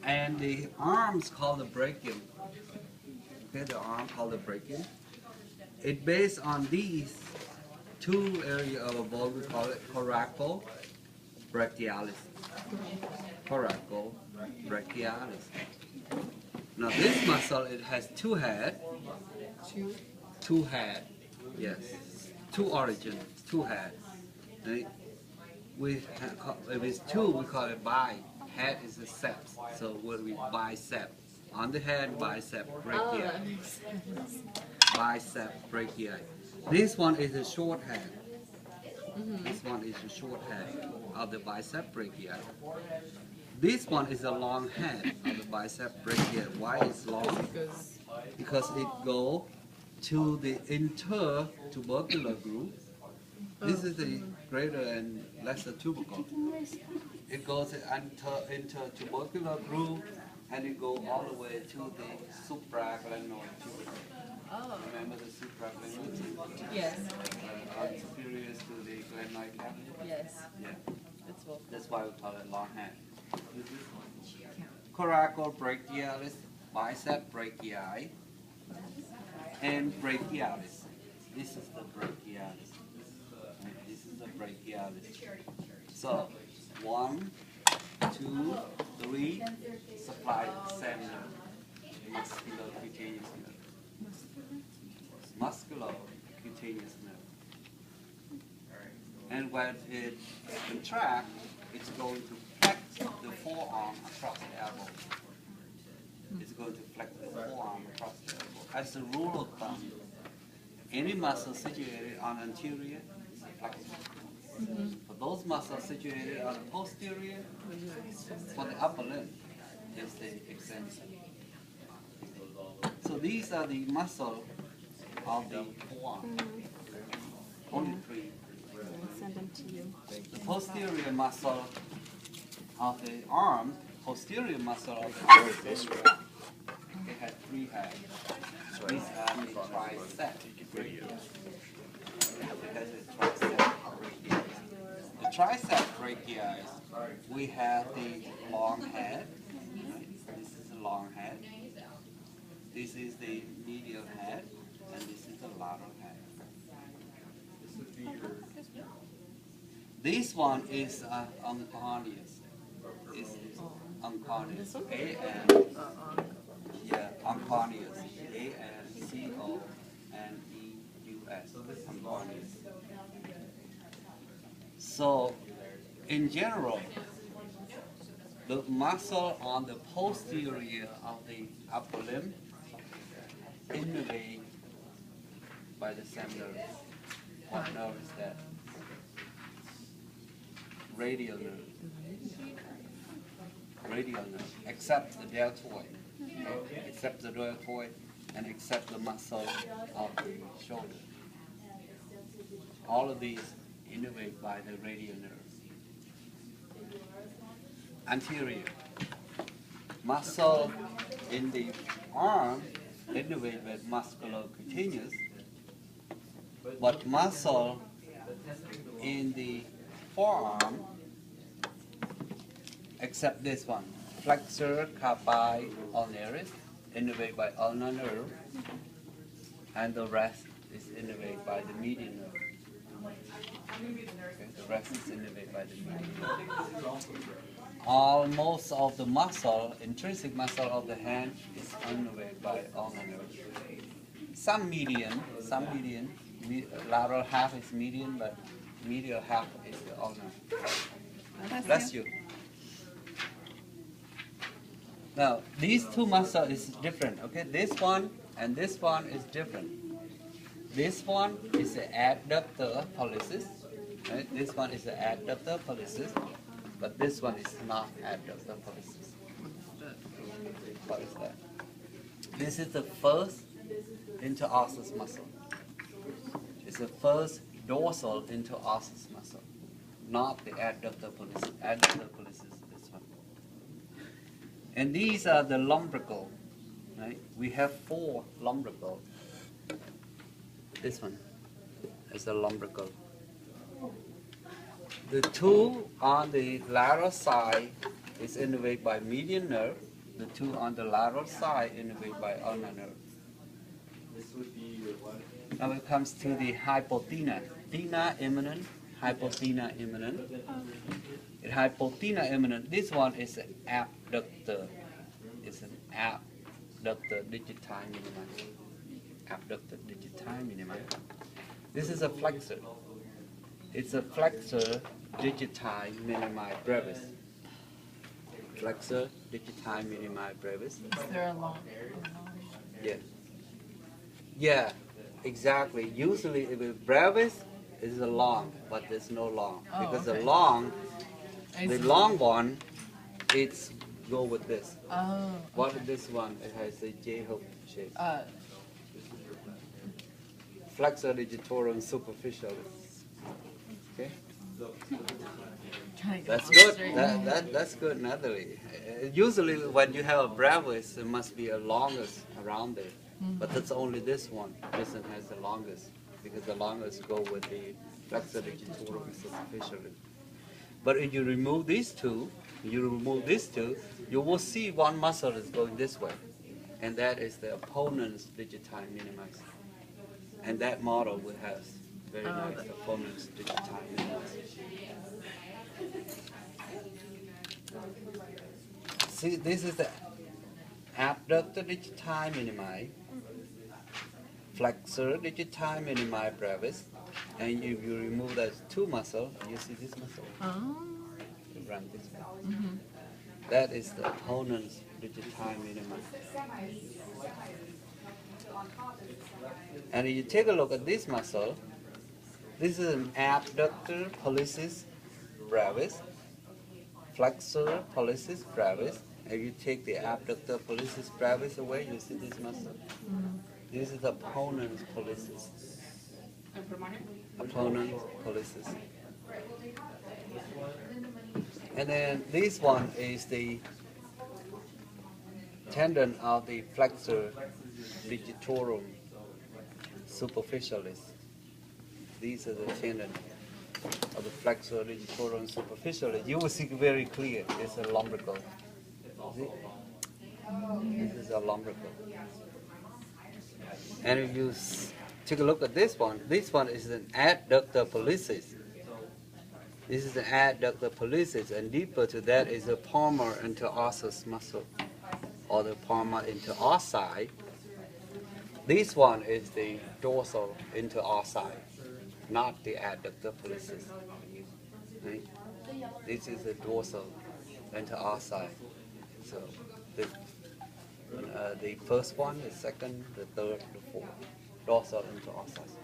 And the arms called the brachium. Okay, the arm called the brachium. It based on these two areas of a bone. We call it coraco brachialis. Coraco brachialis. Now this muscle, it has two heads. Two heads. Yes. Two origins. Two heads. Right? If it's two, we call it bi. Head is a seps, so will be bicep. On the head, bicep brachii. Bicep brachii. This one is a short head. This one is a short head of the bicep brachii. This one is a long head of the bicep brachii. Why is long? Because it goes to the intertubercular groove. This is the greater and lesser tubercle. It goes into tubercular groove, and it goes all the way to the supraglenoid tubercle. Oh. Remember the supraglenoid tubercle? Yes. Superior to the glenoid cavity? Yes. Yeah. That's That's why we call it long head. Coraco brachialis, bicep brachii, and brachialis. This is the brachialis. This is the brachialis. So, 1, 2, 3, supply same nerve. Musculocutaneous nerve. Musculocutaneous nerve. And when it contracts, it's going to flex the forearm across the elbow. It's going to flex the forearm across the elbow. As a rule of thumb, any muscle situated on anterior is a flexor. For those muscles situated on the posterior, for the upper limb, is the extensor. So these are the muscles of the forearm. Only three. Send them to you. The posterior muscle of the arm, posterior muscle of the arm, they had three heads. These are the tricep. The tricep brachii, we have the long head. This is the long head. This is the medial head, and this is the lateral head. This one is uncarneous. Is uncarneous. Uncarneous. A-N-C-O-N-E-U-S. Uncarneous. So, in general, the muscle on the posterior of the upper limb innervated by the same nerve. What nerve is that? Radial nerve. Radial nerve, except the deltoid. Except the deltoid and except the muscle of the shoulder. All of these innervated by the radial nerve. Anterior. Muscle in the arm innervated with musculocutaneous, but muscle in the forearm, except this one, flexor carpi ulnaris, innervated by ulnar nerve, and the rest is innervated by the median nerve. Okay, the rest is innervated by the median nerve. Most of the muscle, intrinsic muscle of the hand is innervated by ulnar nerve. Some median, lateral half is median, but medial half is the ulnar. Bless you. Now, these two muscles is different, okay? This one and this one is different. This one is the adductor pollicis, right? This one is the adductor pollicis, but this one is not adductor pollicis. What is that? This is the first interosseous muscle. It's the first dorsal interosseous muscle, not the adductor pollicis. Adductor pollicis is this one. And these are the lumbrical, right? We have 4 lumbrical. This one is the lumbrical. The 2 on the lateral side is innervated by median nerve, The two on the lateral side innervated by ulnar nerve. This would be your what? Now it comes to the hypothena. Thena eminent, hypothena eminent. Hypothena eminent, this one is an abductor. It's an abductor digiti minimi. Abductor digiti minimi. This is a flexor. It's a flexor digiti minimi brevis. Flexor digiti minimi brevis. Is there a long? Yeah. Yeah, exactly. Usually if it's brevis, it's a long, but there's no long. Oh, Because okay. the long, I the see. long one, it's go with this. Oh. What is this one? It has a J-hook shape. Flexor digitorum superficialis. Okay, Trying to get that's this good. straight. That's good, Natalie. Usually when you have a brevis, it must be a longest around there. But that's only this one. This one has the longest because the longest go with the flexor digitorum superficialis. But if you remove these two, you will see one muscle is going this way, and that is the opponent's digiti minimis. And that model will have very nice opponent's digiti minimis. See, this is the abductor digiti minimi, flexor digiti minimi brevis, and if you remove those two muscles, you see this muscle. Oh. Run this way. That is the opponent's digiti minimi. And if you take a look at this muscle, this is an abductor pollicis brevis, flexor pollicis brevis. If you take the abductor pollicis brevis away, you see this muscle. This is the opponent's pollicis. Opponent's pollicis. And then this one is the tendon of the flexor digitorum superficialis. These are the tendon of the flexor digitorum superficialis. You will see very clear. It's a lumbrical. See? This is a lumbrical. And if you take a look at this one is an adductor pollicis. This is the adductor pollicis, and deeper to that is the palmar interosseous muscle, or the palmar interossi. This one is the dorsal interossi, not the adductor pollicis. Right? This is the dorsal interossi. So the first one, the second, the third, the fourth, dorsal interosseous.